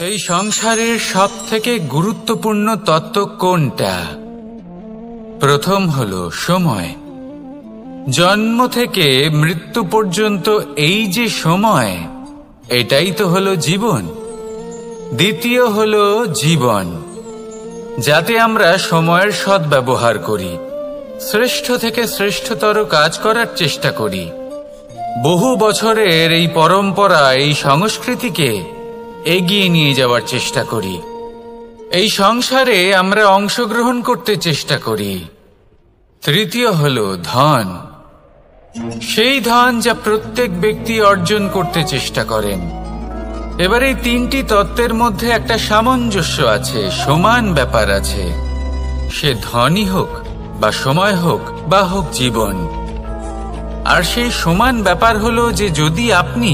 এই সংসারের সবথেকে গুরুত্বপূর্ণ তত্ত্ব কোনটা? প্রথম হলো সময়। জন্ম থেকে মৃত্যু পর্যন্ত এই যে সময়, এটাই তো হলো জীবন। দ্বিতীয় হলো জীবন, যাতে আমরা সময়ের সদ্ব্যবহার করি, শ্রেষ্ঠ থেকে শ্রেষ্ঠতর কাজ করার চেষ্টা করি। বহু বছরের এই পরম্পরা, এই সংস্কৃতিকে এগিয়ে নিয়ে যাওয়ার চেষ্টা করি। এই সংসারে আমরা অংশগ্রহণ করতে চেষ্টা করি। তৃতীয় হলো ধন, সেই ধন যা প্রত্যেক ব্যক্তি অর্জন করতে চেষ্টা করেন। এবার এই তিনটি তত্ত্বের মধ্যে একটা সামঞ্জস্য আছে, সমান ব্যাপার আছে। সে ধনই হোক বা সময় হোক বা হোক জীবন। আর সেই সমান ব্যাপার হলো যে যদি আপনি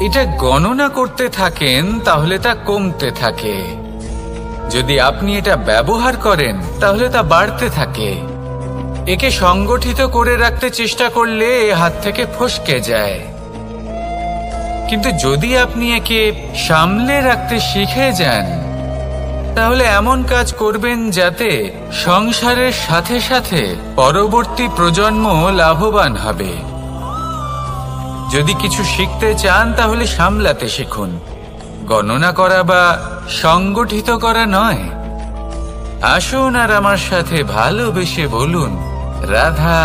এটা গণনা করতে থাকেন তাহলে তা কমতে থাকে, যদি আপনি এটা ব্যবহার করেন তাহলে তা বাড়তে থাকে। একে সংগঠিত করে রাখতে চেষ্টা করলে এ হাত থেকে ফসকে যায়, কিন্তু যদি আপনি একে সামলে রাখতে শিখে যান তাহলে এমন কাজ করবেন যাতে সংসারের সাথে সাথে পরবর্তী প্রজন্ম লাভবান হবে। যদি কিছু শিখতে চান তাহলে সামলাতে শিখুন, গণনা করা বা সংগঠিত করা নয়। আসুন আর আমার সাথে ভালোবেসে বলুন, রাধা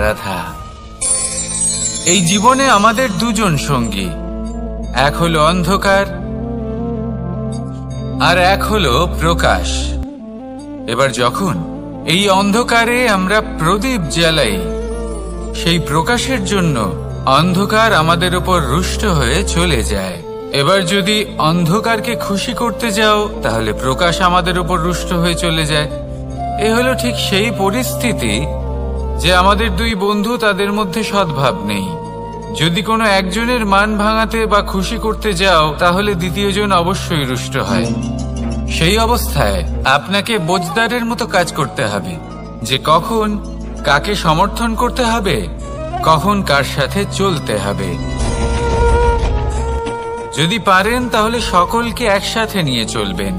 রাধা। এই জীবনে আমাদের দুজন সঙ্গী, এক হলো অন্ধকার আর এক হলো প্রকাশ। এবার যখন এই অন্ধকারে আমরা প্রদীপ জ্বালাই, সেই প্রকাশের জন্য অন্ধকার আমাদের উপর রুষ্ট হয়ে চলে যায়। এবার যদি অন্ধকারকে খুশি করতে যাও তাহলে প্রকাশ আমাদের উপর রুষ্ট হয়ে চলে যায়। এ হলো ঠিক সেই পরিস্থিতি যে আমাদের দুই বন্ধু, তাদের মধ্যে সদ্ভাব নেই। যদি কোনো একজনের মান ভাঙাতে বা খুশি করতে যাও তাহলে দ্বিতীয়জন অবশ্যই রুষ্ট হয়। সেই অবস্থায় আপনাকে বোঝদারের মতো কাজ করতে হবে যে কখন কাকে সমর্থন করতে হবে, কখন কার সাথে চলতে হবে। যদি পারেন তাহলে সকলকে একসাথে নিয়ে চলবেন।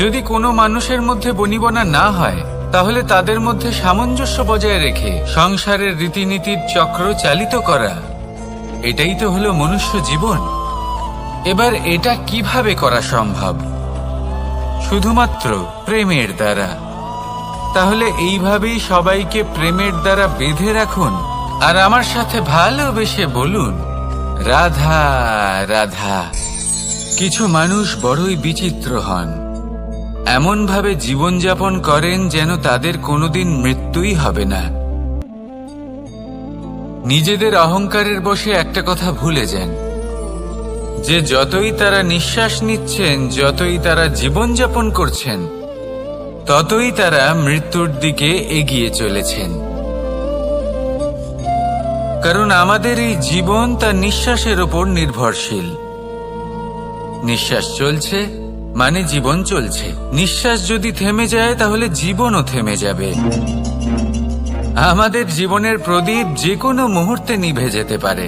যদি কোনো মানুষের মধ্যে বনিবনা না হয় তাহলে তাদের মধ্যে সামঞ্জস্য বজায় রেখে সংসারের রীতিনীতির চক্র চালিত করা, এটাই তো হলো মনুষ্য জীবন। এবার এটা কিভাবে করা সম্ভব? শুধুমাত্র প্রেমের দ্বারা। তাহলে এইভাবেই সবাইকে প্রেমের দ্বারা বেঁধে রাখুন আর আমার সাথে ভালোবেসে বলুন, রাধা রাধা। কিছু মানুষ বড়ই বিচিত্র হন, এমন ভাবে জীবনযাপন করেন যেন তাদের কোনোদিন মৃত্যুই হবে না। নিজেদের অহংকারের বশে একটা কথা ভুলে যান যে যতই তারা নিঃশ্বাস নিচ্ছেন, যতই তারা জীবনযাপন করছেন, ততই তারা মৃত্যুর দিকে এগিয়ে চলেছেন। কারণ আমাদের এই জীবন তার নিঃশ্বাসের ওপর নির্ভরশীল। নিঃশ্বাস চলছে মানে জীবন চলছে। নিঃশ্বাস যদি থেমে যায় তাহলে জীবনও থেমে যাবে। আমাদের জীবনের প্রদীপ যে কোনো মুহূর্তে নিভে যেতে পারে,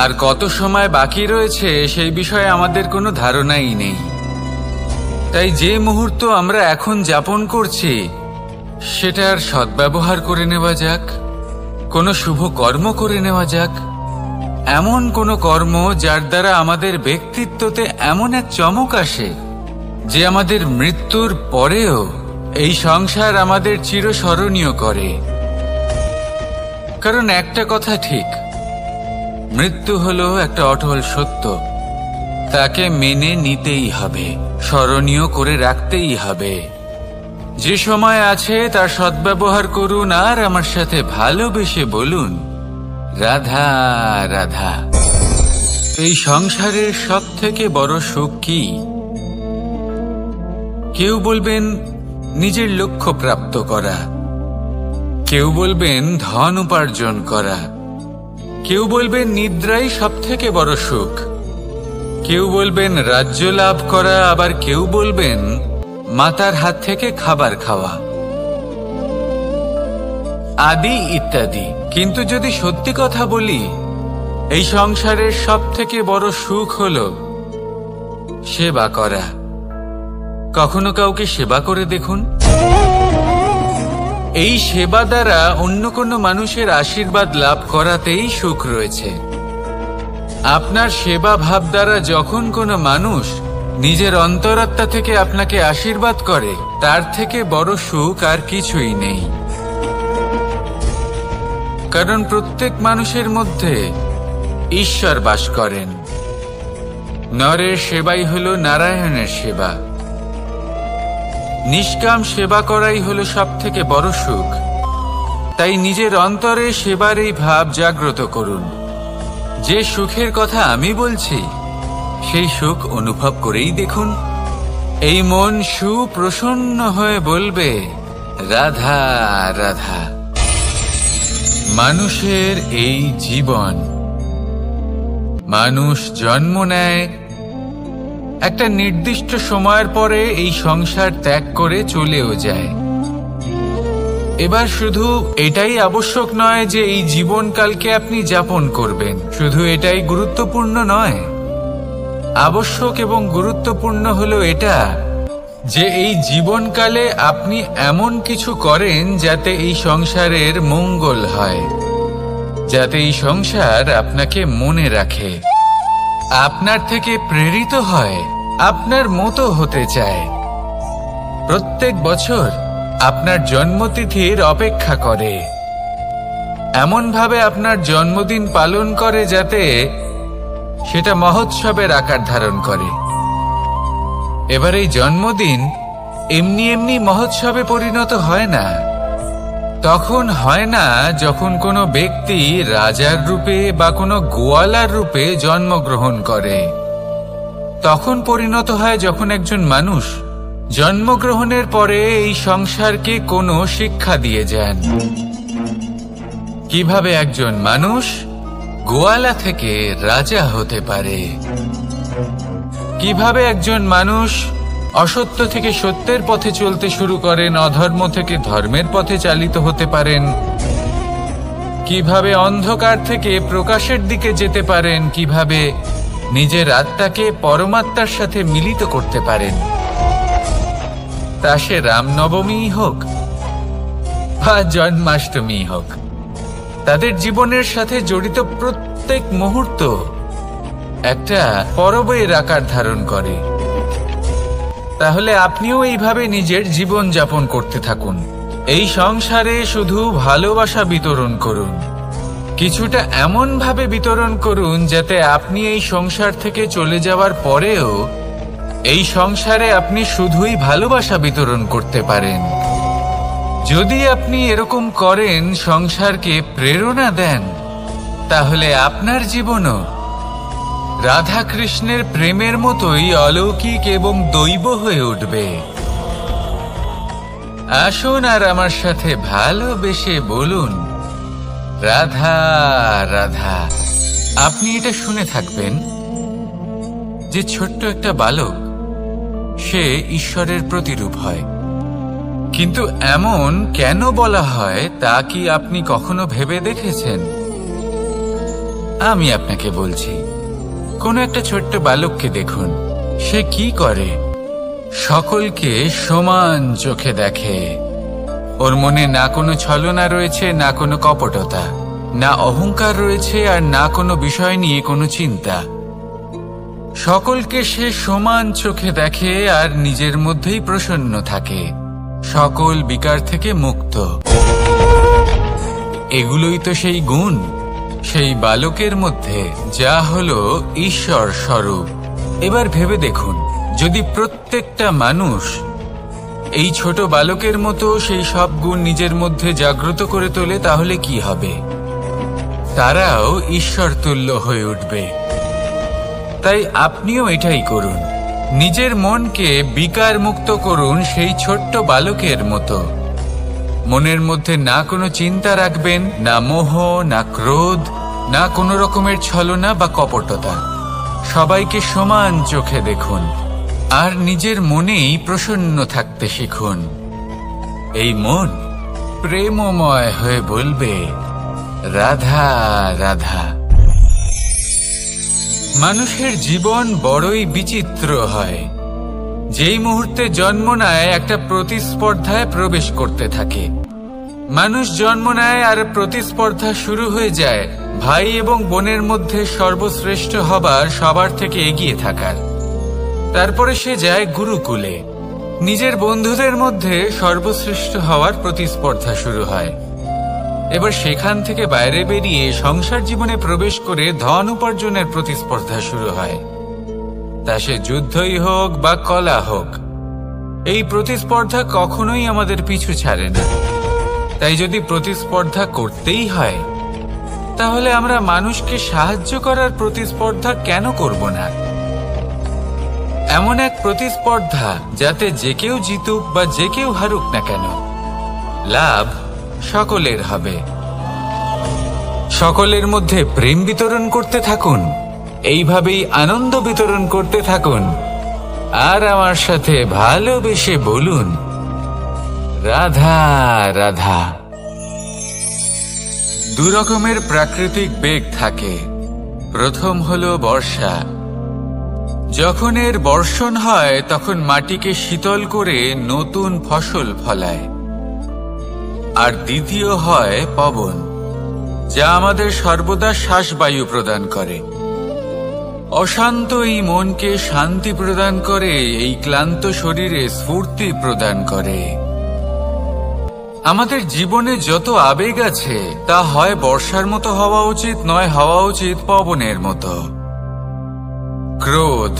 আর কত সময় বাকি রয়েছে সেই বিষয়ে আমাদের কোনো ধারণাই নেই। তাই যে মুহূর্ত আমরা এখন যাপন করছি সেটার সদ্ব্যবহার করে নেওয়া যাক, কোনো শুভ কর্ম করে নেওয়া যাক, এমন কোনো কর্ম যার দ্বারা আমাদের ব্যক্তিত্বতে এমন এক চমক আসে যে আমাদের মৃত্যুর পরেও এই সংসার আমাদের চিরস্মরণীয় করে। কারণ একটা কথা ঠিক, মৃত্যু হলো একটা অটল সত্য, তাকে মেনে নিতেই হবে, স্মরণীয় করে রাখতেই হবে। যে সময় আছে তার সদ্ব্যবহার করুন আর আমার সাথে ভালোবেসে বলুন, রাধা রাধা। এই সংসারের সবথেকে বড় সুখ কি? কেউ বলবেন নিজের লক্ষ্য প্রাপ্ত করা, কেউ বলবেন ধন উপার্জন করা, কেউ বলবেন নিদ্রাই সবথেকে বড় সুখ, কেউ বলবেন রাজ্য লাভ করা, আবার কেউ বলবেন মাতার হাত থেকে খাবার খাওয়া, আদি ইত্যাদি। কিন্তু যদি সত্যি কথা বলি, এই সংসারের সবথেকে বড় সুখ হলো সেবা করা। কখনো কাউকে সেবা করে দেখুন। এই সেবা দ্বারা অন্য কোনো মানুষের আশীর্বাদ লাভ করাতেই সুখ রয়েছে। আপনার সেবা ভাব দ্বারা যখন কোনো মানুষ নিজের অন্তরাত্মা থেকে আপনাকে আশীর্বাদ করে, তার থেকে বড় সুখ আর কিছুই নেই। কারণ প্রত্যেক মানুষের মধ্যে ঈশ্বর বাস করেন। নরের সেবাই হলো নারায়ণের সেবা। নিষ্কাম সেবা করাই হলো সব থেকে বড় সুখ। তাই নিজের অন্তরে সেবার এই ভাব জাগ্রত করুন। যে সুখের কথা আমি বলছি, সেই সুখ অনুভব করেই দেখুন। এই মন সুপ্রসন্ন হয়ে বলবে, রাধা রাধা। মানুষের এই জীবন, মানুষ জন্ম নেয়, একটা নির্দিষ্ট সময়ের পরে এই সংসার ত্যাগ করে চলেও যায়। এবার শুধু এটাই আবশ্যক নয় যে এই জীবনকালকে আপনি যাপন করবেন, শুধু এটাই গুরুত্বপূর্ণ নয়। আবশ্যক এবং গুরুত্বপূর্ণ হলো এটা যে এই জীবনকালে আপনি এমন কিছু করেন যাতে এই সংসারের মঙ্গল হয়, যাতে এই সংসার আপনাকে মনে রাখে, আপনার থেকে প্রেরিত হয়, আপনার মতো হতে চায়। প্রত্যেক বছর আপনার জন্মতিথির অপেক্ষা করে, এমনভাবে আপনার জন্মদিন পালন করে যাতে সেটা মহোৎসবের আকার ধারণ করে। এবার এই জন্মদিন এমনি এমনি মহোৎসবে পরিণত হয় না। তখন হয় না যখন কোনো ব্যক্তি রাজার রূপে বা কোনো গোয়ালার রূপে জন্মগ্রহণ করে। তখন পরিণত হয় যখন একজন মানুষ জন্মগ্রহণের পরে এই সংসারকে কোনো শিক্ষা দিয়ে যান। কিভাবে একজন মানুষ গোয়ালা থেকে রাজা হতে পারে, কিভাবে একজন মানুষ অসত্য থেকে সত্যের পথে চলতে শুরু করেন, অধর্ম থেকে ধর্মের পথে চালিত হতে পারেন, কিভাবে অন্ধকার থেকে প্রকাশের দিকে যেতে পারেন, কিভাবে নিজের আত্মাকে পরমাত্মার সাথে মিলিত করতে পারেন। তা সে রামনবমী হোক বা জন্মাষ্টমী হোক, তাদের জীবনের সাথে জড়িত প্রত্যেক মুহূর্ত একটা পরবের আকার ধারণ করে। তাহলে আপনিও এইভাবে নিজের জীবন যাপন করতে থাকুন। এই সংসারে শুধু ভালোবাসা বিতরণ করুন, কিছুটা এমন ভাবে বিতরণ করুন যাতে আপনি এই সংসার থেকে চলে যাওয়ার পরেও এই সংসারে আপনি শুধুই ভালোবাসা বিতরণ করতে পারেন। যদি আপনি এরকম করেন, সংসারকে প্রেরণা দেন, তাহলে আপনার জীবনও রাধা কৃষ্ণের প্রেমের মতোই অলৌকিক এবং দৈব হয়ে উঠবে। আসুন আর আমার সাথে ভালোবেসে বলুন, রাধা রাধা। আপনি এটা শুনে থাকবেন যে ছোট্ট একটা বালক, সে ঈশ্বরের প্রতিরূপ হয়। কিন্তু এমন কেন বলা হয় তা কি আপনি কখনো ভেবে দেখেছেন? আমি আপনাকে বলছি। কোন একটা ছোট্ট বালককে দেখুন, সে কি করে? সকলকে সমান চোখে দেখে। ওর মনে না কোনো ছলনা রয়েছে, না কোনো কপটতা, না অহংকার রয়েছে, আর না কোনো বিষয় নিয়ে কোনো চিন্তা। সকলকে সে সমান চোখে দেখে আর নিজের মধ্যেই প্রসন্ন থাকে, সকল বিকার থেকে মুক্ত। এগুলোই তো সেই গুণ সেই বালকের মধ্যে, যা হলো ঈশ্বর স্বরূপ। এবার ভেবে দেখুন, যদি প্রত্যেকটা মানুষ এই ছোট বালকের মতো সেই সব গুণ নিজের মধ্যে জাগ্রত করে তোলে, তাহলে কি হবে? তারাও ঈশ্বর তুল্য হয়ে উঠবে। তাই আপনিও এটাই করুন, নিজের মনকে বিকার মুক্ত করুন সেই ছোট্ট বালকের মতো। মনের মধ্যে না কোনো চিন্তা রাখবেন, না মোহ, না ক্রোধ, না কোনো রকমের ছলনা বা কপটতা। সবাইকে সমান চোখে দেখুন আর নিজের মনেই প্রসন্ন থাকতে শিখুন। এই মন প্রেমময় হয়ে বলবে, রাধা রাধা। মানুষের জীবন বড়ই বিচিত্র হয়। যেই মুহূর্তে জন্ম নেয় একটা প্রতিস্পর্ধায় প্রবেশ করতে থাকে। মানুষ জন্ম নেয় আর প্রতিস্পর্ধা শুরু হয়ে যায় ভাই এবং বোনের মধ্যে সর্বশ্রেষ্ঠ হবার, সবার থেকে এগিয়ে থাকার। তারপরে সে যায় গুরুকুলে। নিজের বন্ধুদের মধ্যে সর্বশ্রেষ্ঠ হওয়ার প্রতিস্পর্ধা শুরু হয়। এবার সেখান থেকে বাইরে বেরিয়ে সংসার জীবনে প্রবেশ করে ধন উপার্জনের প্রতিস্পর্ধা শুরু হয়। তা সে যুদ্ধই হোক বা কলা হোক, এই প্রতিস্পর্ধা কখনোই আমাদের পিছু ছাড়ে না। তাই যদি প্রতিস্পর্ধা করতেই হয়, তাহলে আমরা মানুষকে সাহায্য করার প্রতিস্পর্ধা কেন করব না? এমন এক প্রতিস্পর্ধা যাতে যে কেউ জিতুক বা যে কেউ হারুক না কেন, লাভ সকলের হবে। সকলের মধ্যে প্রেম বিতরণ করতে থাকুন, এইভাবেই আনন্দ বিতরণ করতে থাকুন, আর আমার সাথে ভালোবেসে বলুন, রাধা রাধা। দু রকমের প্রাকৃতিক বেগ থাকে। প্রথম হলো বর্ষা। যখন এর বর্ষণ হয় তখন মাটিকে শীতল করে নতুন ফসল ফলায়। আর দ্বিতীয় হয় পবন, যা আমাদের সর্বদা শ্বাসবায়ু প্রদান করে। অশান্ত এই মনকে শান্তি প্রদান করে, এই ক্লান্ত শরীরে স্ফূর্তি প্রদান করে। আমাদের জীবনে যত আবেগ আছে তা হয় বর্ষার মতো হওয়া উচিত, নয় হওয়া উচিত পবনের মতো। ক্রোধ,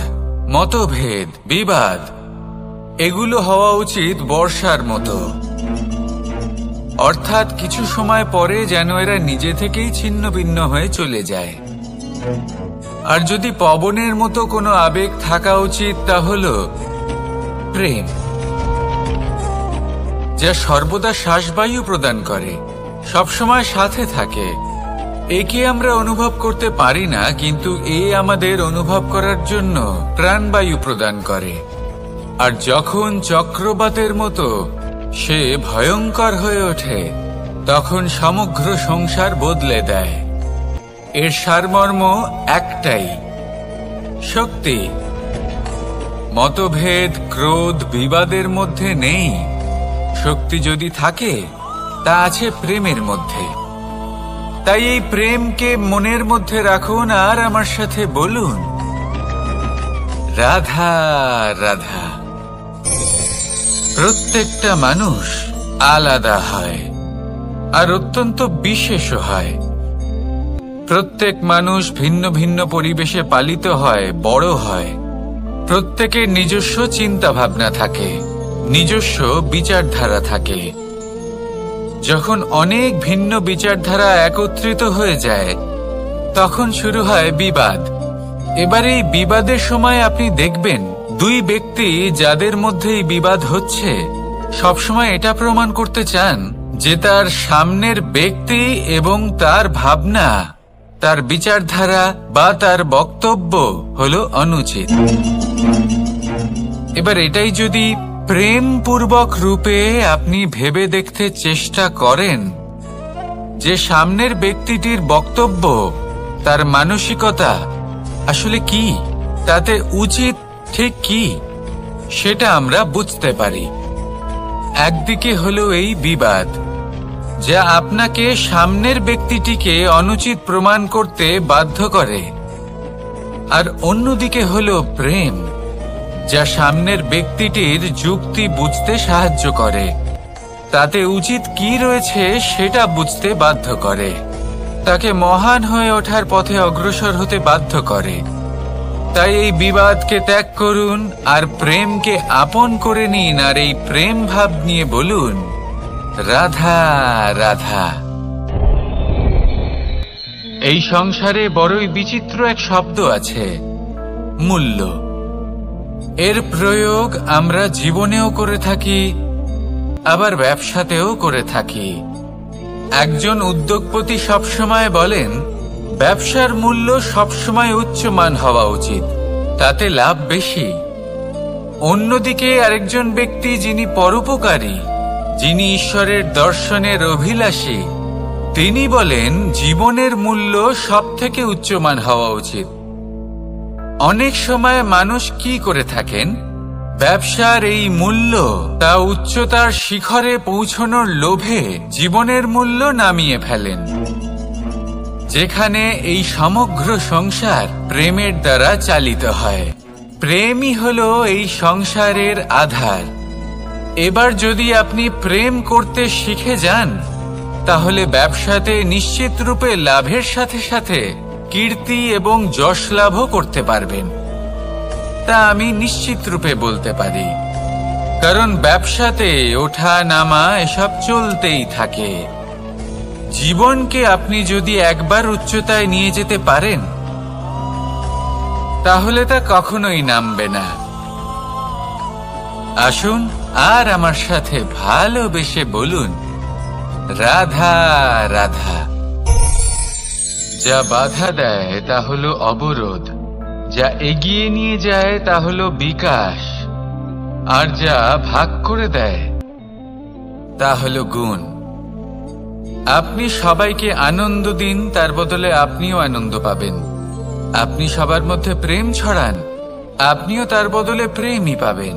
মতভেদ, বিবাদ, এগুলো হওয়া উচিত বর্ষার মতো। অর্থাৎ কিছু সময় পরে যেন এরা নিজে থেকেই ছিন্ন ভিন্ন হয়ে চলে যায়। আর যদি পবনের মতো কোনো আবেগ থাকা উচিত, তা হলো প্রেম, যা সর্বদা শ্বাসবায়ু প্রদান করে, সবসময় সাথে থাকে। একে আমরা অনুভব করতে পারি না, কিন্তু এ আমাদের অনুভব করার জন্য প্রাণবায়ু প্রদান করে। আর যখন চক্রবাতের মতো সে ভয়ঙ্কর হয়ে ওঠে, তখন সমগ্র সংসার বদলে দেয়। এর সারমর্ম একটাই, শক্তি। মতভেদ, ক্রোধ, বিবাদের মধ্যে নেই। শক্তি যদি থাকে, তা আছে প্রেমের মধ্যে। তাই এই প্রেমকে মনের মধ্যে রাখুন আর আমার সাথে বলুন, রাধা রাধা। প্রত্যেকটা মানুষ আলাদা হয় আর অত্যন্ত বিশেষও হয়। প্রত্যেক মানুষ ভিন্ন ভিন্ন পরিবেশে পালিত হয়, বড় হয়। প্রত্যেকের নিজস্ব চিন্তা ভাবনা থাকে, নিজস্ব বিচারধারা থাকে। যখন অনেক ভিন্ন বিচারধারা একত্রিত হয়ে যায়, তখন শুরু হয় বিবাদ। এবার এই বিবাদের সময় আপনি দেখবেন, দুই ব্যক্তি যাদের মধ্যে এই বিবাদ হচ্ছে, সবসময় এটা প্রমাণ করতে চান যে তার সামনের ব্যক্তি এবং তার ভাবনা, তার বিচারধারা বা তার বক্তব্য হলো অনুচিত। এবার এটাই যদি প্রেমপূর্বক রূপে আপনি ভেবে দেখতে চেষ্টা করেন যে সামনের ব্যক্তিটির বক্তব্য, তার মানসিকতা আসলে কি, তাতে উচিত ঠিক কি, সেটা আমরা বুঝতে পারি। একদিকে হলো এই বিবাদ, যা আপনাকে সামনের ব্যক্তিটিকে অনুচিত প্রমাণ করতে বাধ্য করে। আর অন্যদিকে হলো প্রেম, যা সামনের ব্যক্তিটির যুক্তি বুঝতে সাহায্য করে, তাতে উচিত কি রয়েছে সেটা বুঝতে বাধ্য করে, তাকে মহান হয়ে ওঠার পথে অগ্রসর হতে বাধ্য করে। তাই এই বিবাদকে ত্যাগ করুন আর প্রেমকে আপন করে নিন, আর এই প্রেম ভাব নিয়ে বলুন, রাধা রাধা। এই সংসারে বড়ই বিচিত্র এক শব্দ আছে, মূল্য। এর প্রয়োগ আমরা জীবনেও করে থাকি, আবার ব্যবসাতেও করে থাকি। একজন উদ্যোগপতি সবসময় বলেন, ব্যবসার মূল্য সবসময় উচ্চমান হওয়া উচিত, তাতে লাভ বেশি। অন্যদিকে আরেকজন ব্যক্তি যিনি পরোপকারী, যিনি ঈশ্বরের দর্শনের অভিলাষী, তিনি বলেন জীবনের মূল্য সব থেকে উচ্চমান হওয়া উচিত। অনেক সময় মানুষ কি করে থাকেন, ব্যবসার এই মূল্য তা উচ্চতার শিখরে পৌঁছানোর লোভে জীবনের মূল্য নামিয়ে ফেলেন, যেখানে এই সমগ্র সংসার প্রেমের দ্বারা চালিত হয়। প্রেমই হলো এই সংসারের আধার। এবার যদি আপনি প্রেম করতে শিখে যান, তাহলে ব্যবসাতে নিশ্চিত রূপে লাভের সাথে সাথে কীর্তি এবং যশ লাভও করতে পারবেন। তা আমি নিশ্চিত রূপে বলতে পারি, কারণ ব্যবসাতে ওঠা নামা এসব চলতেই থাকে। জীবনকে আপনি যদি একবার উচ্চতায় নিয়ে যেতে পারেন, তাহলে তা কখনোই নামবে না। আসুন আর আমার সাথে ভালোবেসে বলুন, রাধা রাধা। যা বাধা দেয় তা হলো অবরোধ, যা এগিয়ে নিয়ে যায় তা হলো বিকাশ, আর যা ভাগ করে দেয় তা হলো গুণ। আপনি সবাইকে আনন্দ দিন, তার বদলে আপনিও আনন্দ পাবেন। আপনি সবার মধ্যে প্রেম ছড়ান, আপনিও তার বদলে প্রেমই পাবেন।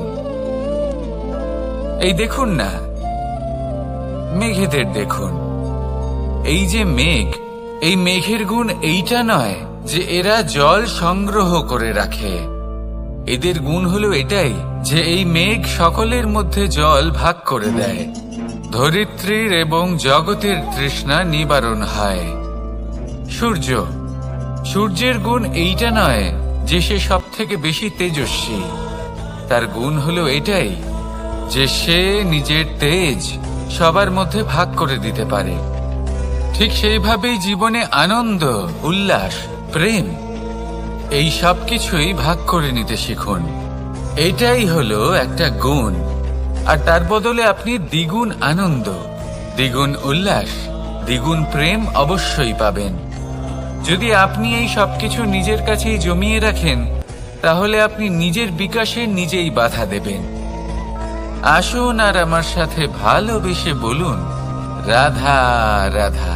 এই দেখুন না, মেঘেদের দেখুন। এই যে মেঘ, এই মেঘের গুণ এইটা নয় যে এরা জল সংগ্রহ করে রাখে। এদের গুণ হলো এটাই যে এই মেঘ সকলের মধ্যে জল ভাগ করে দেয়। ধরিত্রীর এবং জগতের তৃষ্ণা নিবারণ হয়। সূর্য, সূর্যের গুণ এইটা নয় যে সে সব থেকে বেশি তেজস্বী। তার গুণ হলো এটাই যে সে নিজের তেজ সবার মধ্যে ভাগ করে দিতে পারে। ঠিক সেইভাবেই জীবনে আনন্দ, উল্লাস, প্রেম এই সব কিছুই ভাগ করে নিতে শিখুন। এটাই হলো একটা গুণ, আর তার বদলে আপনি দ্বিগুণ আনন্দ, দ্বিগুণ উল্লাস, দ্বিগুণ প্রেম অবশ্যই পাবেন। যদি আপনি এই সবকিছু নিজের কাছেই জমিয়ে রাখেন, তাহলে আপনি নিজের বিকাশে নিজেই বাধা দেবেন। আসুন আর আমার সাথে ভালোবেসে বলুন, রাধা রাধা।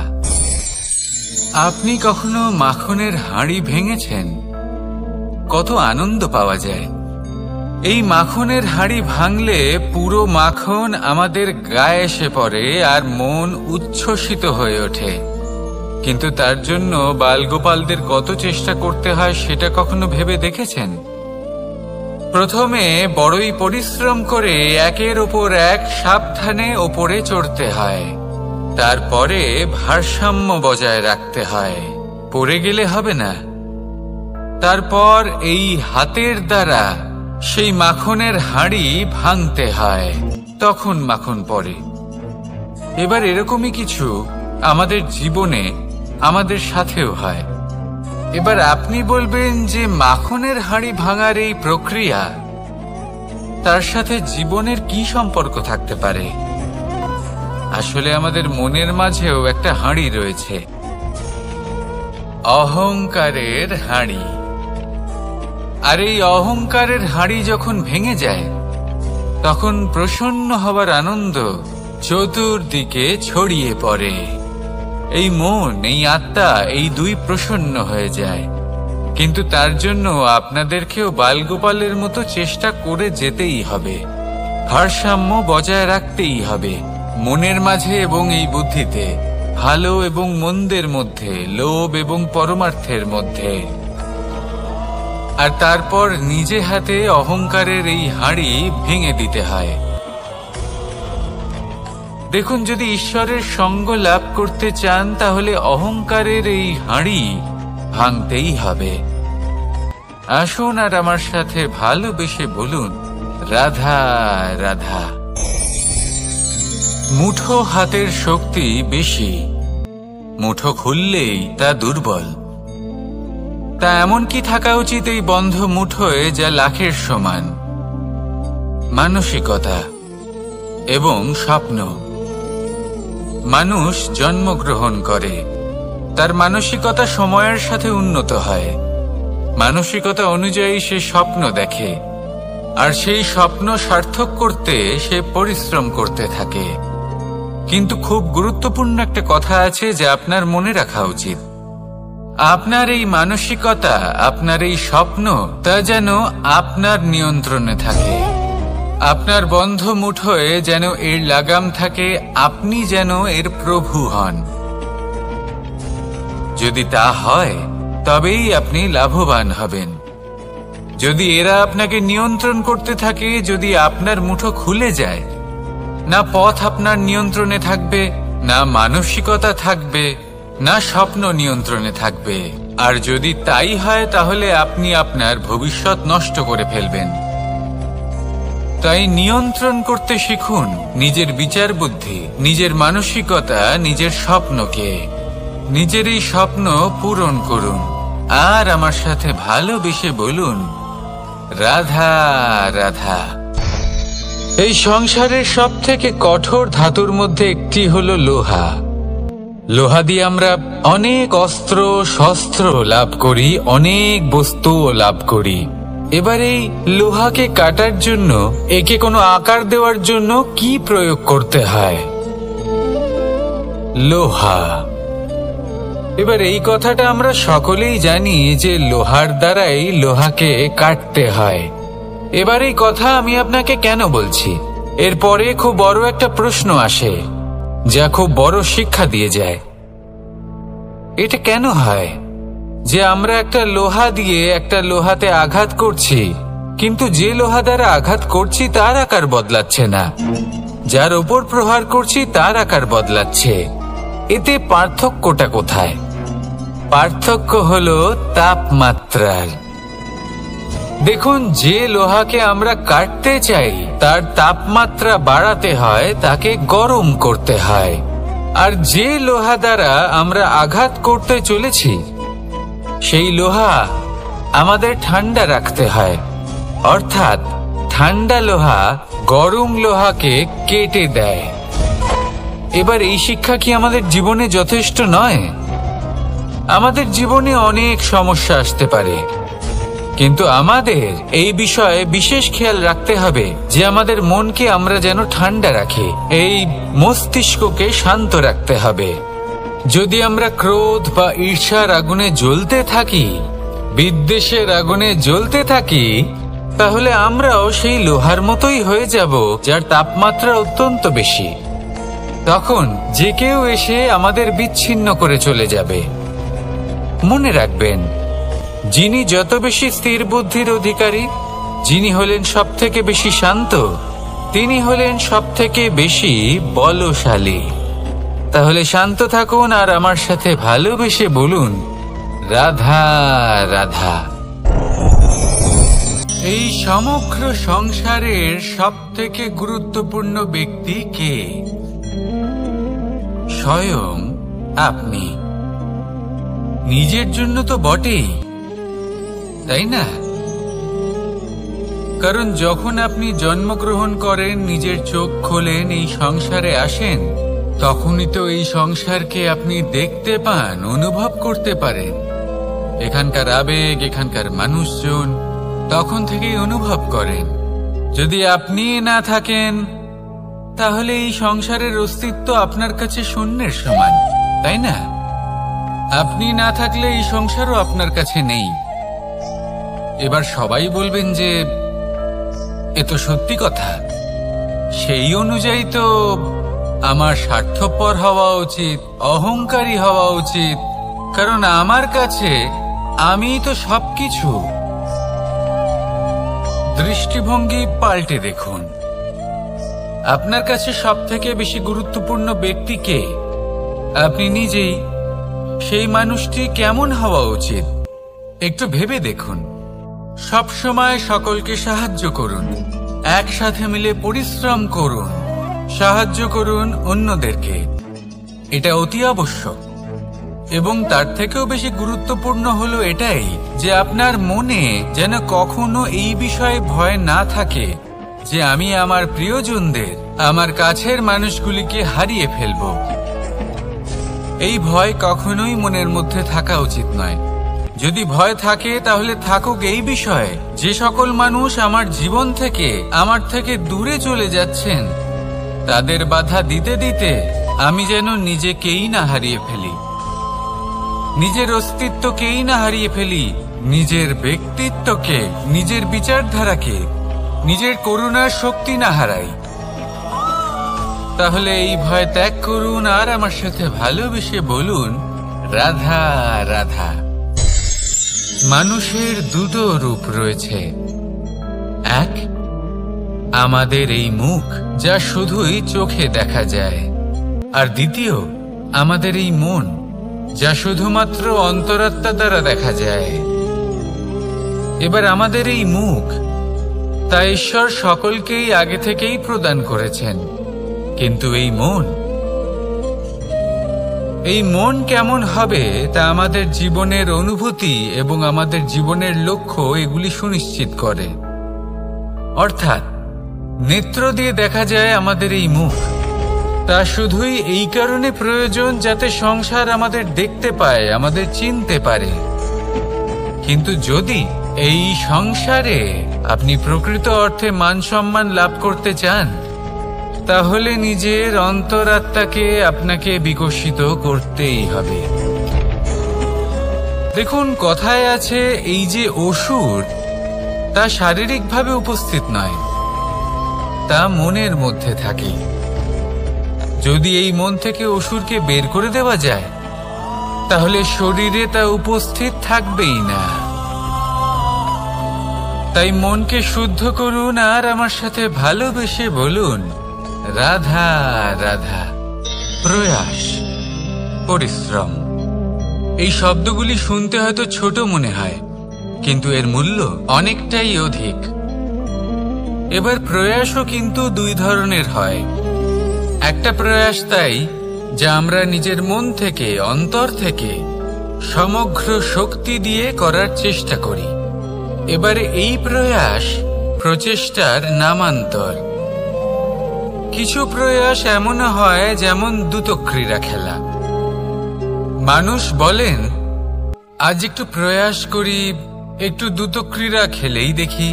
আপনি কখনো মাখনের হাঁড়ি ভেঙেছেন? কত আনন্দ পাওয়া যায়। এই মাখনের হাঁড়ি ভাঙলে পুরো মাখন আমাদের গায়ে এসে পড়ে আর মন উচ্ছ্বসিত হয়ে ওঠে। কিন্তু তার জন্য বালগোপালদের কত চেষ্টা করতে হয় সেটা কখনো ভেবে দেখেছেন? প্রথমে বড়ই পরিশ্রম করে একের ওপর এক সাবধানে ওপরে চড়তে হয়, তারপরে ভারসাম্য বজায় রাখতে হয়, পড়ে গেলে হবে না। তারপর এই হাতের দ্বারা সেই মাখনের হাঁড়ি ভাঙতে হয়, তখন মাখন পড়ে। এবার এরকমই কিছু আমাদের জীবনে আমাদের সাথেও হয়। এবার আপনি বলবেন যে মাখনের হাঁড়ি ভাঙার এই প্রক্রিয়া, তার সাথে জীবনের কি সম্পর্ক থাকতে পারে? আসলে আমাদের মনের মাঝেও একটা হাঁড়ি রয়েছে, অহংকারের হাঁড়ি। আর এই অহংকারের হাঁড়ি যখন ভেঙে যায়, তখন প্রসন্ন হবার আনন্দ চতুর্দিকে ছড়িয়ে পড়ে। এই মন, এই আত্মা, এই দুই প্রসন্ন হয়ে যায়। কিন্তু তার জন্য আপনাদেরকেও বালগোপালের মতো চেষ্টা করে যেতেই হবে, ভারসাম্য বজায় রাখতেই হবে মনের মাঝে এবং এই বুদ্ধিতে, ভালো এবং মন্দের মধ্যে, লোভ এবং পরমার্থের মধ্যে। আর তারপর নিজে হাতে অহংকারের এই হাঁড়ি ভেঙে দিতে হয়। দেখুন, যদি ঈশ্বরের সঙ্গ লাভ করতে চান, তাহলে অহংকারের এই হাঁড়ি ভাঙতেই হবে। আসুন আর আমার সাথে ভালোবেসে বলুন, রাধা রাধা। মুঠো হাতের শক্তি বেশি, মুঠো খুললেই তা দুর্বল। তা এমন কি থাকা উচিত এই বন্ধ মুঠোয় যা লাখের সমান? মানসিকতা এবং স্বপ্ন। মানুষ জন্মগ্রহণ করে, তার মানসিকতা সময়ের সাথে উন্নত হয়। মানসিকতা অনুযায়ী সে স্বপ্ন দেখে, আর সেই স্বপ্ন সার্থক করতে সে পরিশ্রম করতে থাকে। কিন্তু খুব গুরুত্বপূর্ণ একটা কথা আছে যা আপনার মনে রাখা উচিত। আপনার এই মানসিকতা, আপনার এই স্বপ্ন, তা যেন আপনার নিয়ন্ত্রণে থাকে। আপনার বন্ধ মুঠোয় যেন এর লাগাম থাকে, আপনি যেন এর প্রভু হন। যদি তা হয় তবেই আপনি লাভবান হবেন। যদি এরা আপনাকে নিয়ন্ত্রণ করতে থাকে, যদি আপনার মুঠো খুলে যায়, না পথ আপনার নিয়ন্ত্রণে থাকবে, না মানসিকতা থাকবে, না স্বপ্ন নিয়ন্ত্রণে থাকবে। আর যদি তাই হয় তাহলে আপনি আপনার ভবিষ্যৎ নষ্ট করে ফেলবেন। তাই নিয়ন্ত্রণ করতে শিখুন নিজের বিচার বুদ্ধি, নিজের মানসিকতা, নিজের স্বপ্নকে। নিজের এই স্বপ্ন পূরণ করুন আর আমার সাথে ভালোবেসে বলুন, রাধা রাধা। এই সংসারের সব থেকে কঠোর ধাতুর মধ্যে একটি হলো লোহা। লোহা দিয়ে আমরা অনেক অস্ত্র শস্ত্র লাভ করি, অনেক বস্তুও লাভ করি। এবার এই লোহাকে কাটার জন্য, একে কোনো আকার দেওয়ার জন্য কি প্রয়োগ করতে হয়? লোহা। এবার এই কথাটা আমরা সকলেই জানি যে লোহার দ্বারাই লোহাকে কাটতে হয়। এবার এই কথা আমি আপনাকে কেন বলছি? এরপরে খুব বড় একটা প্রশ্ন আসে, যা খুব বড় শিক্ষা দিয়ে যায়। এটা কেন হয় যে আমরা একটা লোহা দিয়ে একটা লোহাতে আঘাত করছি, কিন্তু যে লোহা দ্বারা আঘাত করছি তার আকার বদলাচ্ছে না, যার ওপর প্রহার করছি তার আকার বদলাচ্ছে? এতে পার্থক্যটা কোথায়? পার্থক্য হলো তাপমাত্রার। দেখুন, যে লোহাকে আমরা কাটতে চাই তার তাপমাত্রা বাড়াতে হয়, তাকে গরম করতে হয়। আর যে লোহা দ্বারা আমরা আঘাত করতে চলেছি সেই লোহা আমাদের ঠান্ডা রাখতে হয়। অর্থাৎ ঠান্ডা লোহা গরম লোহাকে কেটে দেয়। এবার এই শিক্ষা কি আমাদের জীবনে যথেষ্ট নয়? আমাদের জীবনে অনেক সমস্যা আসতে পারে, কিন্তু আমাদের এই বিষয়ে বিশেষ খেয়াল রাখতে হবে যে আমাদের মনকে আমরা যেন ঠান্ডা রাখি, এই মস্তিষ্ককে শান্ত রাখতে হবে। যদি আমরা ক্রোধ বা ঈর্ষার আগুনে জ্বলতে থাকি, বিদ্বেষের আগুনে জ্বলতে থাকি, তাহলে আমরাও সেই লোহার মতোই হয়ে যাব যার তাপমাত্রা অত্যন্ত বেশি। তখন যে কেউ এসে আমাদের বিচ্ছিন্ন করে চলে যাবে। মনে রাখবেন, যিনি যত বেশি স্থির বুদ্ধির অধিকারী, যিনি হলেন সব থেকে বেশি শান্ত, তিনি হলেন সব থেকে বেশি বলশালী। তাহলে শান্ত থাকুন আর আমার সাথে ভালোবেসে বলুন, রাধা রাধা। এই সমগ্র সংসারের সব থেকে গুরুত্বপূর্ণ ব্যক্তি কে? স্বয়ং আপনি। নিজের জন্য তো বটেই, তাই না? কারণ যখন আপনি জন্মগ্রহণ করেন, নিজের চোখ খোলেন, এই সংসারে আসেন, তখনই তো এই সংসারকে আপনি দেখতে পান, অনুভব করতে পারেন। এখানকার আবেগ, এখানকার মানুষজন তখন থেকেই অনুভব করেন। যদি আপনি না থাকেন তাহলে এই সংসারের অস্তিত্ব আপনার কাছে শূন্যের সমান, তাই না? আপনি না থাকলে এই সংসারও আপনার কাছে নেই। এবার সবাই বলবেন যে এ তো সত্যি কথা, সেই অনুযায়ী তো আমার স্বার্থপর হওয়া উচিত, অহংকারী হওয়া উচিত, কারণ আমার কাছে আমি তো সবকিছু। দৃষ্টিভঙ্গি পাল্টে দেখুন, আপনার কাছে সব থেকে বেশি গুরুত্বপূর্ণ ব্যক্তি কে? আপনি নিজেই। সেই মানুষটি কেমন হওয়া উচিত একটু ভেবে দেখুন। সব সময় সকলকে সাহায্য করুন, একসাথে মিলে পরিশ্রম করুন, সাহায্য করুন অন্যদেরকে। এটা অতি আবশ্যক। এবং তার থেকেও বেশি গুরুত্বপূর্ণ হলো এটাই যে আপনার মনে যেন কখনো এই বিষয়ে ভয় না থাকে যে আমি আমার প্রিয়জনদের, আমার কাছের মানুষগুলিকে হারিয়ে ফেলব। এই ভয় কখনোই মনের মধ্যে থাকা উচিত নয়। যদি ভয় থাকে তাহলে থাকুক এই বিষয়ে যে সকল মানুষ আমার জীবন থেকে, আমার থেকে দূরে চলে যাচ্ছেন, তাদের বাধা দিতে দিতে আমি যেন নিজেকেই না হারিয়ে ফেলি। নিজের অস্তিত্বকেই না হারিয়ে ফেলি, নিজের ব্যক্তিত্বকে, নিজের বিচারধারাকে, নিজের করুণার শক্তি না হারাই, তাহলে এই ভয় ত্যাগ করুন আর আমার সাথে ভালোবেসে বলুন, রাধা রাধা। মানুষের দুটো রূপ রয়েছে। এক, আমাদের এই মুখ, যা শুধুই চোখে দেখা যায়, আর দ্বিতীয়, আমাদের এই মন, যা শুধুমাত্র অন্তরাত্মা দ্বারা দেখা যায়। এবার আমাদের এই মুখ, তা ঈশ্বর সকলকেই আগে থেকেই প্রদান করেছেন, কিন্তু এই মন কেমন হবে তা আমাদের জীবনের অনুভূতি এবং আমাদের জীবনের লক্ষ্য এগুলি সুনিশ্চিত করে। অর্থাৎ নেত্র দিয়ে দেখা যায় আমাদের এই মুখ, তা শুধুই এই কারণে প্রয়োজন যাতে সংসার আমাদের দেখতে পায়, আমাদের চিনতে পারে। কিন্তু যদি এই সংসারে আপনি প্রকৃত অর্থে মান সম্মান লাভ করতে চান, তাহলে নিজের অন্তরাত্মাকে আপনাকে বিকশিত করতেই হবে। দেখুন, কথায় আছে, এই যে অসুর, তা শারীরিকভাবে উপস্থিত নয়, তা মনের মধ্যে থাকে। যদি এই মন থেকে অসুরকে বের করে দেওয়া যায়, তাহলে শরীরে তা উপস্থিত থাকবেই না। তাই মনকে শুদ্ধ করুন আর আমার সাথে ভালোবেসে বলুন, রাধা রাধা। প্রয়াস, পরিশ্রম, এই শব্দগুলি শুনতে হয়তো ছোট মনে হয়, কিন্তু এর মূল্য অনেকটাই অধিক। এবার প্রয়াসও কিন্তু দুই ধরনের হয়। একটা প্রয়াস তাই, যা আমরা নিজের মন থেকে, অন্তর থেকে সমগ্র শক্তি দিয়ে করার চেষ্টা করি। এবারে এই প্রয়াস প্রচেষ্টার নামান্তর। কিছু প্রয়াস এমন হয় যেমন দ্রুতক্রীড়া খেলা। মানুষ বলেন, আজ একটু প্রয়াস করি, একটু দ্রুতক্রীড়া খেলেই দেখি,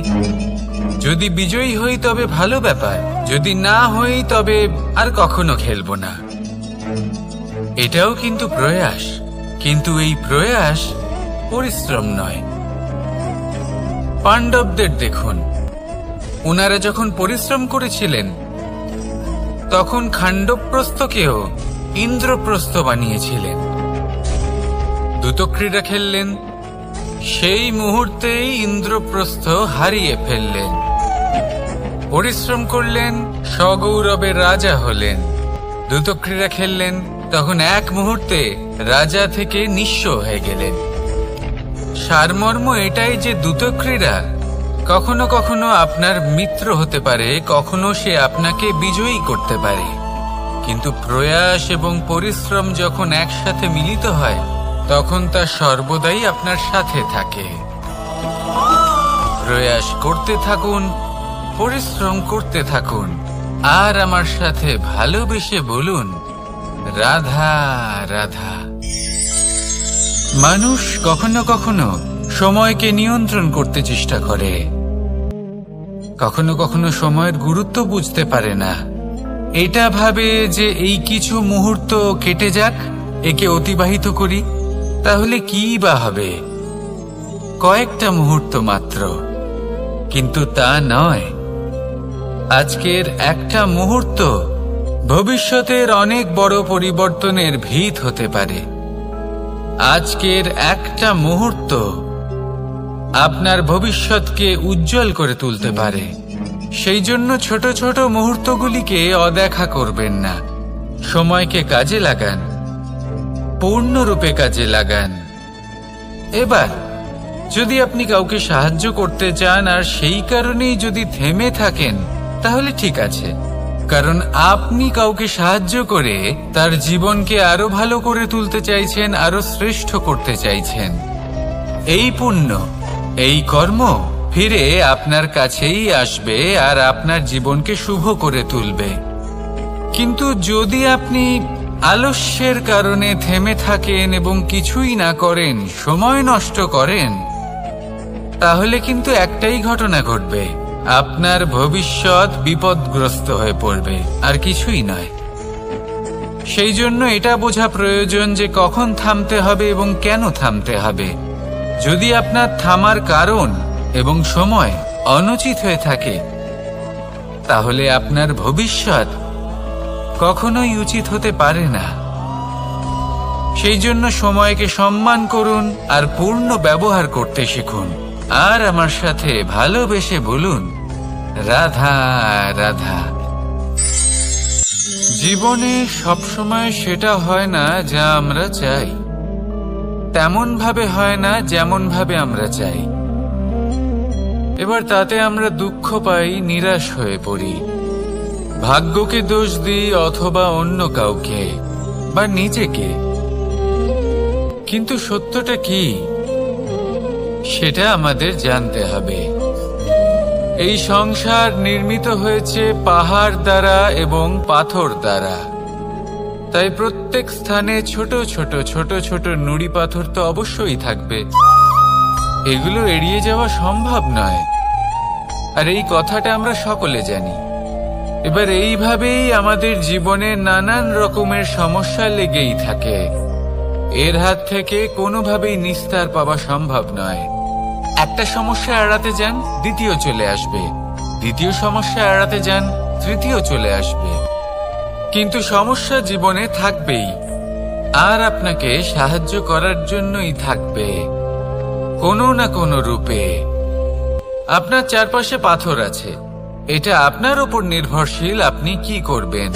যদি বিজয়ী হই তবে ভালো ব্যাপার, যদি না হই তবে আর কখনো খেলবো না। এটাও কিন্তু প্রয়াস, কিন্তু এই প্রয়াস পরিশ্রম নয়। পাণ্ডবদের দেখুন, ওনারা যখন পরিশ্রম করেছিলেন, তখন খাণ্ডবপ্রস্থকেও ইন্দ্রপ্রস্থ বানিয়েছিলেন। দ্রুতক্রীড়া খেললেন, সেই মুহূর্তেই ইন্দ্রপ্রস্থ হারিয়ে ফেললেন। পরিশ্রম করলেন, সগৌরবের রাজা হলেন। দ্রুতক্রীড়া খেললেন, তখন এক মুহূর্তে রাজা থেকে নিঃস্ব হয়ে গেলেন। সারমর্ম এটাই যে দ্রুতক্রীড়া কখনো কখনো আপনার মিত্র হতে পারে, কখনো সে আপনাকে বিজয়ী করতে পারে, কিন্তু প্রয়াস এবং পরিশ্রম যখন একসাথে মিলিত হয়, তখন তা সর্বদাই আপনার সাথে থাকে। প্রয়াস করতে থাকুন, পরিশ্রম করতে থাকুন, আর আমার সাথে ভালোবেসে বলুন, রাধা রাধা। মানুষ কখনো কখনো সময়কে নিয়ন্ত্রণ করতে চেষ্টা করে, কখনো কখনো সময়ের গুরুত্ব বুঝতে পারে না। এটা ভাবে যে এই কিছু মুহূর্ত কেটে যাক, একে অতিবাহিত করি, তাহলে কি বা হবে, কয়েকটা মুহূর্ত মাত্র। কিন্তু তা নয়। আজকের একটা মুহূর্ত ভবিষ্যতের অনেক বড় পরিবর্তনের ভিত হতে পারে। আজকের একটা মুহূর্ত আপনার ভবিষ্যৎকে উজ্জ্বল করে তুলতে পারে। সেই জন্য ছোট ছোট মুহূর্তগুলিকে অদেখা করবেন না। সময়কে কাজে লাগান, পূর্ণরূপে কাজে লাগান। এবার যদি আপনি কাউকে সাহায্য করতে চান আর সেই কারণেই যদি থেমে থাকেন, তাহলে ঠিক আছে, কারণ আপনি কাউকে সাহায্য করে তার জীবনকে আরো ভালো করে তুলতে চাইছেন, আরো শ্রেষ্ঠ করতে চাইছেন। এই পুণ্য, এই কর্ম ফিরে আপনার কাছেই আসবে আর আপনার জীবনকে শুভ করে তুলবে। কিন্তু যদি আপনি আলস্যের কারণে থেমে থাকেন এবং কিছুই না করেন, সময় নষ্ট করেন, তাহলে কিন্তু একটাই ঘটনা ঘটবে, আপনার ভবিষ্যৎ বিপদগ্রস্ত হয়ে পড়বে, আর কিছুই নয়। সেই জন্য এটা বোঝা প্রয়োজন যে কখন থামতে হবে এবং কেন থামতে হবে। যদি আপনার থামার কারণ এবং সময় অনুচিত হয়ে থাকে, তাহলে আপনার ভবিষ্যৎ কখনোই উচিত হতে পারে না। সেই জন্য সময়কে সম্মান করুন আর পূর্ণ ব্যবহার করতে শিখুন। আর আমার সাথে ভালোবেসে বলুন, রাধা রাধা। জীবনে সবসময় সেটা হয় না যা আমরা চাই, তেমন ভাবে হয় না যেমন ভাবে আমরা চাই। এবার তাতে আমরা দুঃখ পাই, নিরাশ হয়ে পড়ি, ভাগ্যকে দোষ দিই অথবা অন্য কাউকে বা নিজেকে। কিন্তু সত্যটা কি সেটা আমাদের জানতে হবে। এই সংসার নির্মিত হয়েছে পাহাড় দ্বারা এবং পাথর দ্বারা, তাই প্রত্যেক স্থানে ছোট ছোট ছোট ছোট নুড়ি পাথর তো অবশ্যই থাকবে। এগুলো এড়িয়ে যাওয়া সম্ভব নয়, আর এই কথাটা আমরা সকলে জানি। এবার এইভাবেই আমাদের জীবনে নানান রকমের সমস্যা লেগেই থাকে। এর হাত থেকে কোনোভাবেই নিস্তার পাওয়া সম্ভব নয়। একটা সমস্যা এড়াতে যান, দ্বিতীয় চলে আসবে, দ্বিতীয় সমস্যা এড়াতে যান, তৃতীয় চলে আসবে। কিন্তু সমস্যা জীবনে থাকবেই, আর আপনাকে সাহায্য করার জন্যই থাকবে কোনো না কোনো রূপে। আপনার চারপাশে পাথর আছে, এটা আপনার উপর নির্ভরশীল আপনি কি করবেন,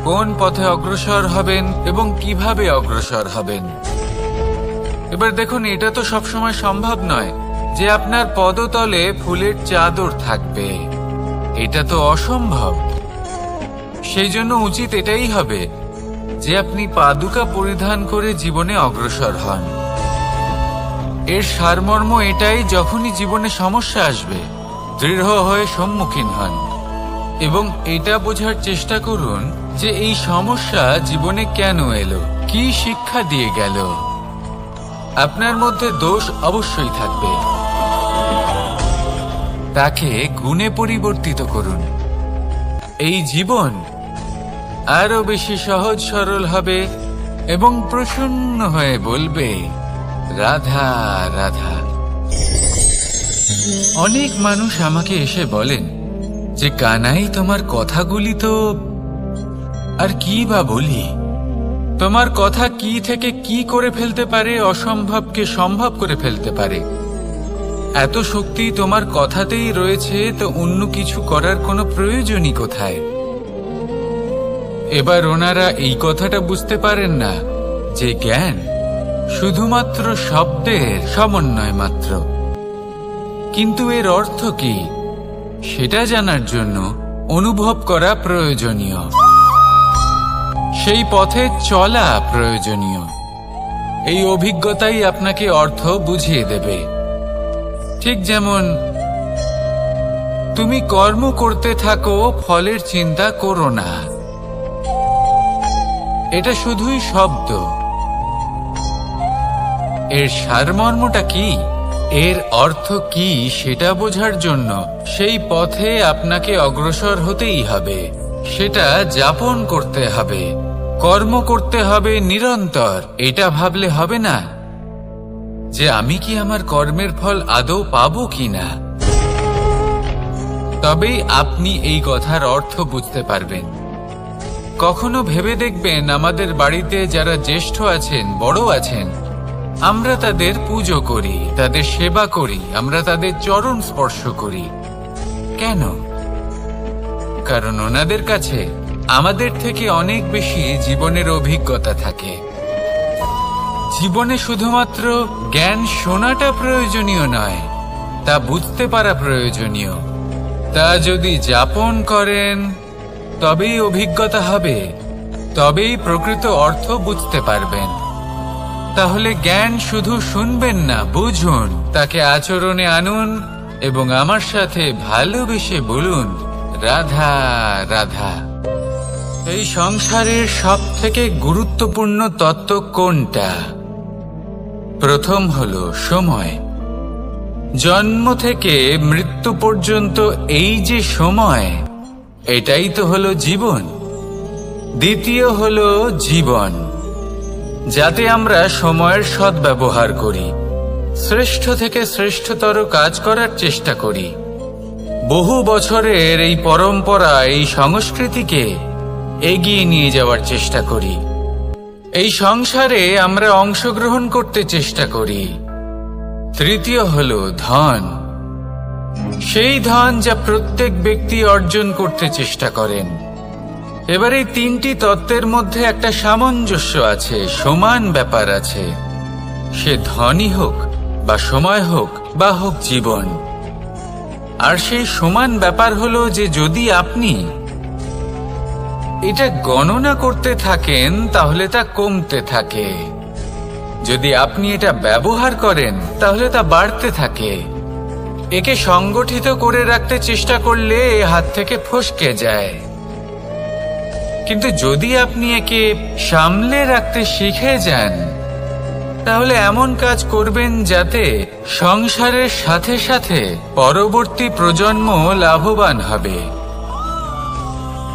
কোন পথে অগ্রসর হবেন এবং কিভাবে অগ্রসর হবেন। এবার দেখুন, এটা তো সবসময় সম্ভব নয় যে আপনার পদতলে ফুলের চাদর থাকবে, এটা তো অসম্ভব। সেই জন্য উচিত এটাই হবে যে আপনি পাদুকা পরিধান করে জীবনে অগ্রসর হন। এর সারমর্ম এটাই, যখনই জীবনে সমস্যা আসবে দৃঢ় হয়ে সম্মুখীন হন এবং এটা বোঝার চেষ্টা করুন যে এই সমস্যা জীবনে কেন এলো, কি শিক্ষা দিয়ে গেল। আপনার মধ্যে দোষ অবশ্যই থাকবে, তাকে গুণে পরিবর্তিত করুন। এই জীবন আরো বেশি সহজ সরল হবে এবং প্রসন্ন হয়ে বলবে, রাধা রাধা। অনেক মানুষ আমাকে এসে বলেন যে কানাই, তোমার কথাগুলি তো আর কি বা বলি, তোমার কথা কি থেকে কি করে ফেলতে পারে, অসম্ভবকে সম্ভব করে ফেলতে পারে। এত শক্তি তোমার কথাতেই রয়েছে, তো অন্য কিছু করার কোনো প্রয়োজনই কোথায়? এবার ওনারা এই কথাটা বুঝতে পারেন না যে জ্ঞান শুধুমাত্র শব্দের সমন্বয় মাত্র, কিন্তু এর অর্থ কি সেটা জানার জন্য অনুভব করা প্রয়োজনীয়, সেই পথে চলা প্রয়োজনীয়। এই অভিজ্ঞতাই আপনাকে অর্থ বুঝিয়ে দেবে। ঠিক যেমন তুমি কর্ম করতে থাকো, ফলের চিন্তা করো না, এটা শুধুই শব্দ। এর সারমর্মটা কি, এর অর্থ কি সেটা বোঝার জন্য সেই পথে আপনাকে অগ্রসর হতেই হবে, সেটা যাপন করতে হবে, কর্ম করতে হবে নিরন্তর। এটা ভাবলে হবে না যে আমি কি আমার কর্মের ফল আদৌ পাবো কিনা, তবেই আপনি এই কথার অর্থ বুঝতে পারবেন। কখনো ভেবে দেখবেন, আমাদের বাড়িতে যারা জ্যেষ্ঠ আছেন, বড় আছেন, আমরা তাদের পুজো করি, তাদের সেবা করি, আমরা তাদের চরণ স্পর্শ করি। কেন? কারণ ওনাদের কাছে আমাদের থেকে অনেক বেশি জীবনের অভিজ্ঞতা থাকে। জীবনে শুধুমাত্র জ্ঞান শোনাটা প্রয়োজনীয় নয়, তা বুঝতে পারা প্রয়োজনীয়। তা যদি যাপন করেন তবেই অভিজ্ঞতা হবে, তবেই প্রকৃত অর্থ বুঝতে পারবেন। তাহলে জ্ঞান শুধু শুনবেন না, বুঝুন, তাকে আচরণে আনুন এবং আমার সাথে ভালোবেসে বলুন, রাধা রাধা। এই সংসারের সব থেকে গুরুত্বপূর্ণ তত্ত্ব কোনটা? প্রথম হলো সময়। জন্ম থেকে মৃত্যু পর্যন্ত এই যে সময়, এটাই তো হলো জীবন। দ্বিতীয় হলো জীবন, যাতে আমরা সময়ের সদ্ব্যবহার করি, শ্রেষ্ঠ থেকে শ্রেষ্ঠতর কাজ করার চেষ্টা করি। বহু বছরের এই পরম্পরা, এই সংস্কৃতিকে এগিয়ে নিয়ে যাওয়ার চেষ্টা করি। এই সংসারে আমরা অংশগ্রহণ করতে চেষ্টা করি। তৃতীয় হলো ধন, সেই ধন যা প্রত্যেক ব্যক্তি অর্জন করতে চেষ্টা করেন। এবার এই তিনটি তত্ত্বের মধ্যে একটা সামঞ্জস্য আছে, সমান ব্যাপার আছে। সে ধনই হোক বা সময় হোক বা হোক জীবন। আর সেই সমান ব্যাপার হলো যে যদি আপনি এটা গণনা করতে থাকেন তাহলে তা কমতে থাকে, যদি আপনি এটা ব্যবহার করেন তাহলে তা বাড়তে থাকে। একে সংগঠিত করে রাখতে চেষ্টা করলে এ হাত থেকে ফসকে যায়, কিন্তু যদি আপনি একে সামলে রাখতে শিখে যান তাহলে এমন কাজ করবেন যাতে সংসারের সাথে সাথে পরবর্তী প্রজন্ম লাভবান হবে।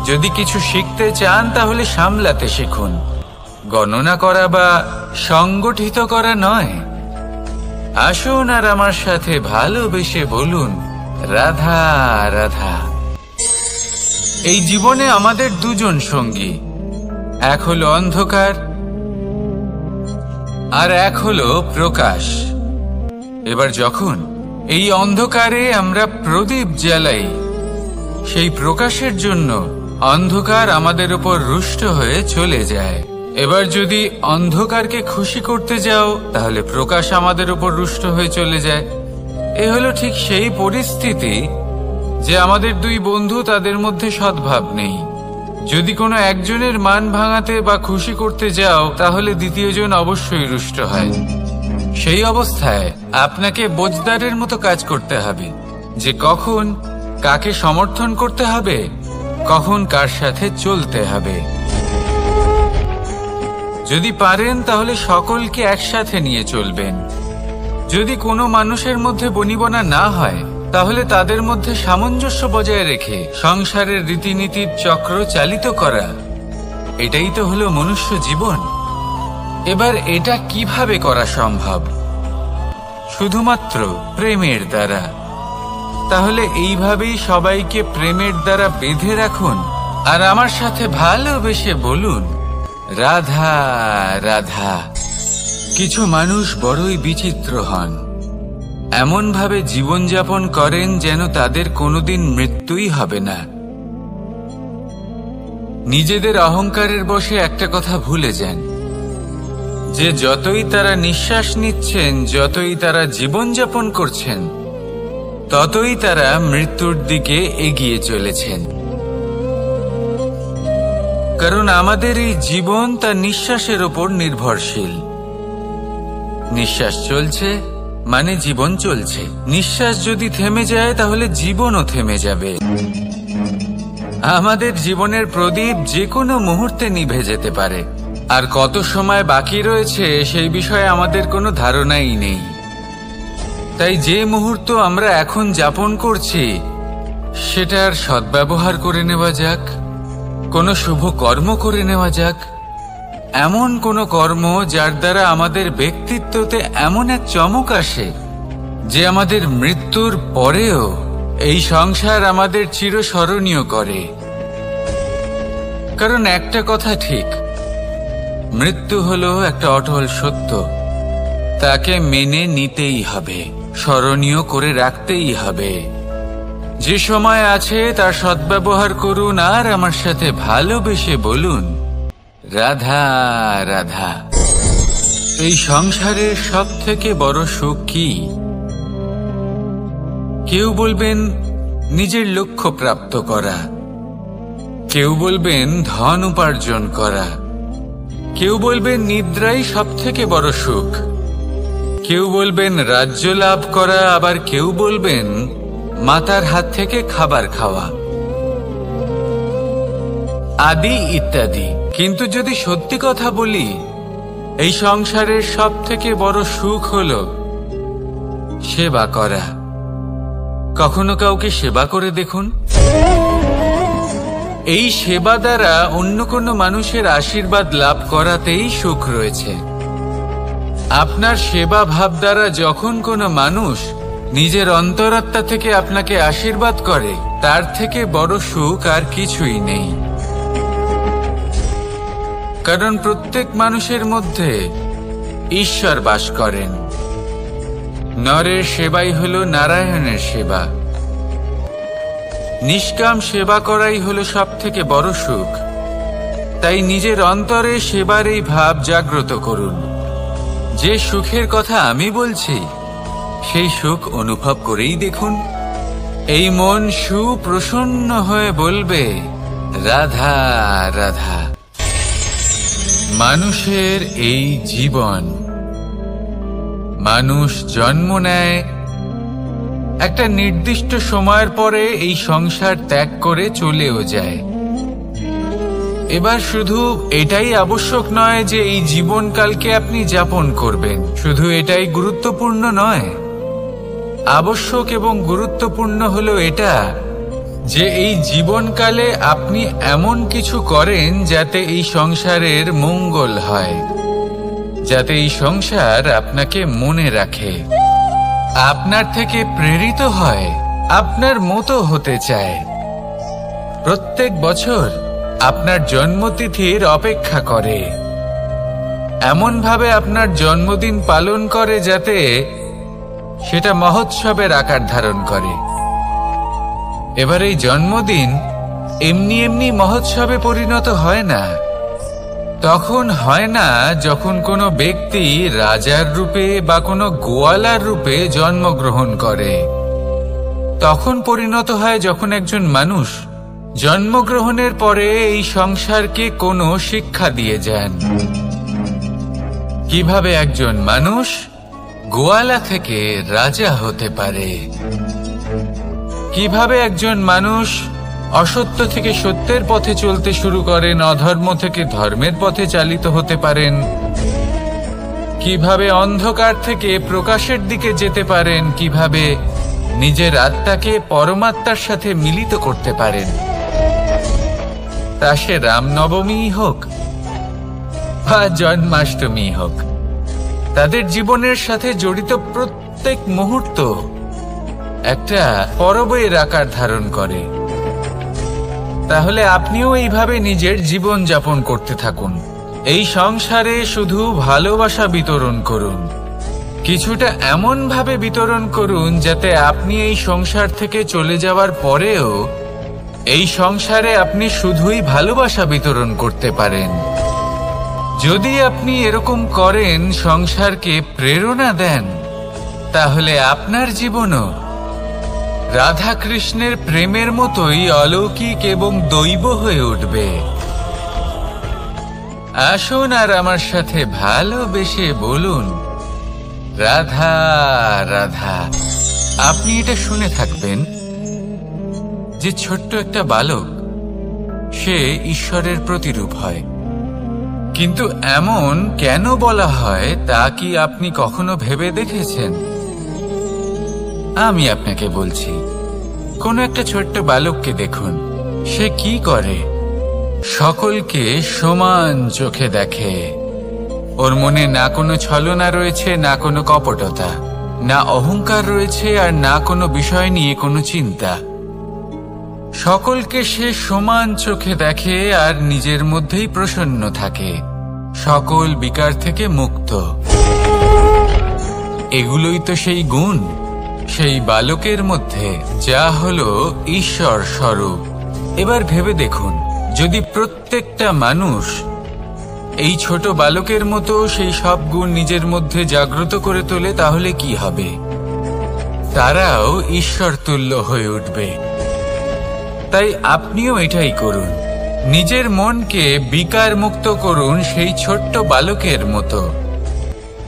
যদি কিছু শিখতে চান তাহলে সামলাতে শিখুন, গণনা করা বা সংগঠিত করা নয়। আসুন আর আমার সাথে ভালোবেসে বলুন, রাধা রাধা। এই জীবনে আমাদের দুজন সঙ্গী, এক হলো অন্ধকার আর এক হলো প্রকাশ। এবার যখন এই অন্ধকারে আমরা প্রদীপ জ্বালাই, সেই প্রকাশের জন্য অন্ধকার আমাদের উপর রুষ্ট হয়ে চলে যায়। এবার যদি অন্ধকারকে খুশি করতে যাও তাহলে প্রকাশ আমাদের উপর রুষ্ট হয়ে চলে যায়। এ হলো ঠিক সেই পরিস্থিতি যে আমাদের দুই বন্ধু, তাদের মধ্যে সদ্ভাব নেই। যদি কোনো একজনের মান ভাঙাতে বা খুশি করতে যাও তাহলে দ্বিতীয়জন অবশ্যই রুষ্ট হয়। সেই অবস্থায় আপনাকে বোঝদারের মতো কাজ করতে হবে যে কখন কাকে সমর্থন করতে হবে, কখন কার সাথে চলতে হবে। যদি পারেন তাহলে সকলকে একসাথে নিয়ে চলবেন। যদি কোনো মানুষের মধ্যে বনিবনা না হয় তাহলে তাদের মধ্যে সামঞ্জস্য বজায় রেখে সংসারের রীতিনীতির চক্র চালিত করা, এটাই তো হলো মনুষ্য জীবন। এবার এটা কিভাবে করা সম্ভব? শুধুমাত্র প্রেমের দ্বারা। তাহলে এইভাবেই সবাইকে প্রেমের দ্বারা বেঁধে রাখুন আর আমার সাথে ভালোবেসে বলুন, রাধা রাধা। কিছু মানুষ বড়ই বিচিত্র হন, এমন ভাবে জীবনযাপন করেন যেন তাদের কোনোদিন মৃত্যুই হবে না। নিজেদের অহংকারের বশে একটা কথা ভুলে যান যে যতই তারা নিঃশ্বাস নিচ্ছেন, যতই তারা জীবনযাপন করছেন, ততই তারা মৃত্যুর দিকে এগিয়ে চলেছেন। কারণ আমাদের এই জীবন তার নিঃশ্বাসের ওপর নির্ভরশীল। নিঃশ্বাস চলছে মানে জীবন চলছে। নিঃশ্বাস যদি থেমে যায় তাহলে জীবনও থেমে যাবে। আমাদের জীবনের প্রদীপ যে কোনো মুহূর্তে নিভে যেতে পারে, আর কত সময় বাকি রয়েছে সেই বিষয়ে আমাদের কোনো ধারণাই নেই। তাই যে মুহূর্ত আমরা এখন যাপন করছি সেটার সদ্ব্যবহার করে নেওয়া যাক, কোনো শুভ কর্ম করে নেওয়া যাক, এমন কোনো কর্ম যার দ্বারা আমাদের ব্যক্তিত্বতে এমন এক চমক আসে যে আমাদের মৃত্যুর পরেও এই সংসার আমাদের চিরস্মরণীয় করে। কারণ একটা কথা ঠিক, মৃত্যু হলো একটা অটল সত্য, তাকে মেনে নিতেই হবে, স্মরণীয় করে রাখতেই হবে। যে সময় আছে তার সদ্ব্যবহার করুন আর আমার সাথে ভালোবেসে বলুন, রাধা রাধা। এই সংসারের সব থেকে বড় সুখ কি? কেউ বলবেন নিজের লক্ষ্য প্রাপ্ত করা, কেউ বলবেন ধন উপার্জন করা, কেউ বলবেন নিদ্রাই সব থেকে বড় সুখ, কেউ বলবেন রাজ্য লাভ করা, আবার কেউ বলবেন মাতার হাত থেকে খাবার খাওয়া, আদি ইত্যাদি। কিন্তু যদি সত্যি কথা বলি, এই সংসারের সব থেকে বড় সুখ হলো সেবা করা। কখনো কাউকে সেবা করে দেখুন। এই সেবা দ্বারা অন্য কোনো মানুষের আশীর্বাদ লাভ করাতেই সুখ রয়েছে। আপনার সেবা ভাব দ্বারা যখন কোনো মানুষ নিজের অন্তরাত্মা থেকে আপনাকে আশীর্বাদ করে, তার থেকে বড় সুখ আর কিছুই নেই। কারণ প্রত্যেক মানুষের মধ্যে ঈশ্বর বাস করেন। নরের সেবাই হল নারায়ণের সেবা। নিষ্কাম সেবা করাই হলো সব থেকে বড় সুখ। তাই নিজের অন্তরে সেবার এই ভাব জাগ্রত করুন। যে সুখের কথা আমি বলছি, সেই সুখ অনুভব করেই দেখুন। এই মন সুপ্রসন্ন হয়ে বলবে, রাধা রাধা। মানুষের এই জীবন, মানুষ জন্ম নেয়, একটা নির্দিষ্ট সময়ের পরে এই সংসার ত্যাগ করে চলেও যায়। এবার শুধু এটাই আবশ্যক নয় যে এই জীবনকালকে আপনি যাপন করবেন, শুধু এটাই গুরুত্বপূর্ণ নয়। আবশ্যক এবং গুরুত্বপূর্ণ হলো এটা যে এই জীবনকালে আপনি এমন কিছু করেন যাতে এই সংসারের মঙ্গল হয়, যাতে এই সংসার আপনাকে মনে রাখে, আপনার থেকে প্রেরিত হয়, আপনার মতো হতে চায়। প্রত্যেক বছর আপনার জন্মতিথির অপেক্ষা করে, এমন ভাবে আপনার জন্মদিন পালন করে যাতে সেটা মহোৎসবের আকার ধারণ করে। এবার এই জন্মদিন এমনি এমনি মহোৎসবে পরিণত হয় না। তখন হয় না যখন কোনো ব্যক্তি রাজার রূপে বা কোনো গোয়ালার রূপে জন্মগ্রহণ করে। তখন পরিণত হয় যখন একজন মানুষ জন্মগ্রহণের পরে এই সংসারকে কোনো শিক্ষা দিয়ে যান। কিভাবে একজন মানুষ গোয়ালা থেকে রাজা হতে পারে, কিভাবে একজন মানুষ অসত্য থেকে সত্যের পথে চলতে শুরু করেন, অধর্ম থেকে ধর্মের পথে চালিত হতে পারেন, কিভাবে অন্ধকার থেকে প্রকাশের দিকে যেতে পারেন, কিভাবে নিজের আত্মাকে পরমাত্মার সাথে মিলিত করতে পারেন। তা সে রামনবমী হোক বা জন্মাষ্টমী হোক, তাদের জীবনের সাথে জড়িত প্রত্যেক মুহূর্ত একটা পরবের আকার ধারণ করে। তাহলে আপনিও এইভাবে নিজের জীবন যাপন করতে থাকুন। এই সংসারে শুধু ভালোবাসা বিতরণ করুন, কিছুটা এমন ভাবে বিতরণ করুন যাতে আপনি এই সংসার থেকে চলে যাওয়ার পরেও এই সংসারে আপনি শুধুই ভালোবাসা বিতরণ করতে পারেন। যদি আপনি এরকম করেন, সংসারকে প্রেরণা দেন, তাহলে আপনার জীবনও রাধা কৃষ্ণের প্রেমের মতোই অলৌকিক এবং দৈব হয়ে উঠবে। আসুন আর আমার সাথে ভালোবেসে বলুন, রাধা রাধা। আপনি এটা শুনে থাকবেন যে ছোট্ট একটা বালক, সে ঈশ্বরের প্রতিরূপ হয়। কিন্তু এমন কেন বলা হয় তা কি আপনি কখনো ভেবে দেখেছেন? আমি আপনাকে বলছি, কোন একটা ছোট্ট বালককে দেখুন, সে কি করে? সকলকে সমান চোখে দেখে। ওর মনে না কোনো ছলনা রয়েছে, না কোনো কপটতা, না অহংকার রয়েছে, আর না কোনো বিষয় নিয়ে কোনো চিন্তা। সকলকে সে সমান চোখে দেখে আর নিজের মধ্যেই প্রসন্ন থাকে, সকল বিকার থেকে মুক্ত। এগুলোই তো সেই গুণ সেই বালকের মধ্যে, যা হলো ঈশ্বর স্বরূপ। এবার ভেবে দেখুন, যদি প্রত্যেকটা মানুষ এই ছোট বালকের মতো সেই সব গুণ নিজের মধ্যে জাগ্রত করে তোলে, তাহলে কি হবে? তারাও ঈশ্বর তুল্য হয়ে উঠবে। তাই আপনিও এটাই করুন, নিজের মনকে বিকার মুক্ত করুন সেই ছোট্ট বালকের মতো।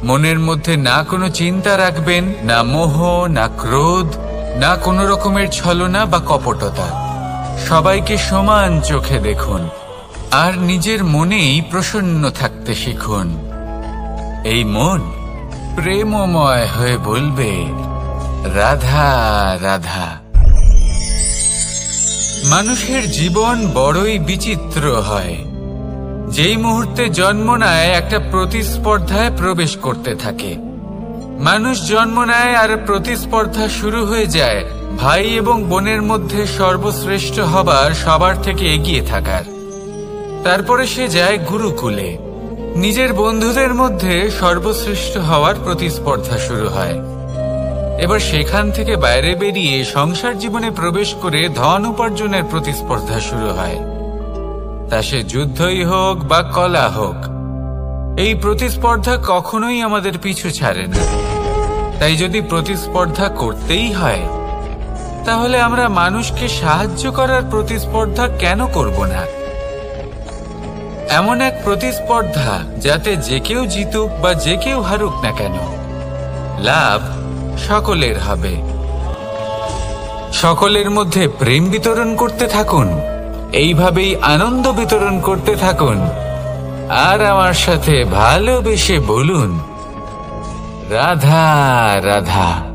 মনের মধ্যে না কোনো চিন্তা রাখবেন, না মোহ, না ক্রোধ, না কোনো রকমের ছলনা বা কপটতা। সবাইকে সমান চোখে দেখুন আর নিজের মনেই প্রসন্ন থাকতে শিখুন। এই মন প্রেমময় হয়ে বলবে, রাধা রাধা। মানুষের জীবন বড়ই বিচিত্র হয়। যেই মুহূর্তে জন্ম নেয় একটা প্রতিস্পর্ধায় প্রবেশ করতে থাকে। মানুষ জন্ম নেয় আর প্রতিস্পর্ধা শুরু হয়ে যায় ভাই এবং বোনের মধ্যে সর্বশ্রেষ্ঠ হবার, সবার থেকে এগিয়ে থাকার। তারপরে সে যায় গুরুকুলে। নিজের বন্ধুদের মধ্যে সর্বশ্রেষ্ঠ হওয়ার প্রতিস্পর্ধা শুরু হয়। এবার সেখান থেকে বাইরে বেরিয়ে সংসার জীবনে প্রবেশ করে ধন উপার্জনের প্রতিস্পর্ধা শুরু হয়। তা সে যুদ্ধই হোক বা কলা হোক, এই প্রতিস্পর্ধা কখনোই আমাদের পিছু ছাড়ে না। তাই যদি প্রতিস্পর্ধা করতেই হয়, তাহলে আমরা মানুষকে সাহায্য করার প্রতিস্পর্ধা কেন করব না? এমন এক প্রতিস্পর্ধা যাতে যে কেউ জিতুক বা যে কেউ হারুক না কেন, লাভ সকলের হবে। সকলের মধ্যে প্রেম বিতরণ করতে থাকুন, এইভাবেই আনন্দ বিতরণ করতে থাকুন, আর আমার সাথে ভালোবেসে বলুন রাধা রাধা।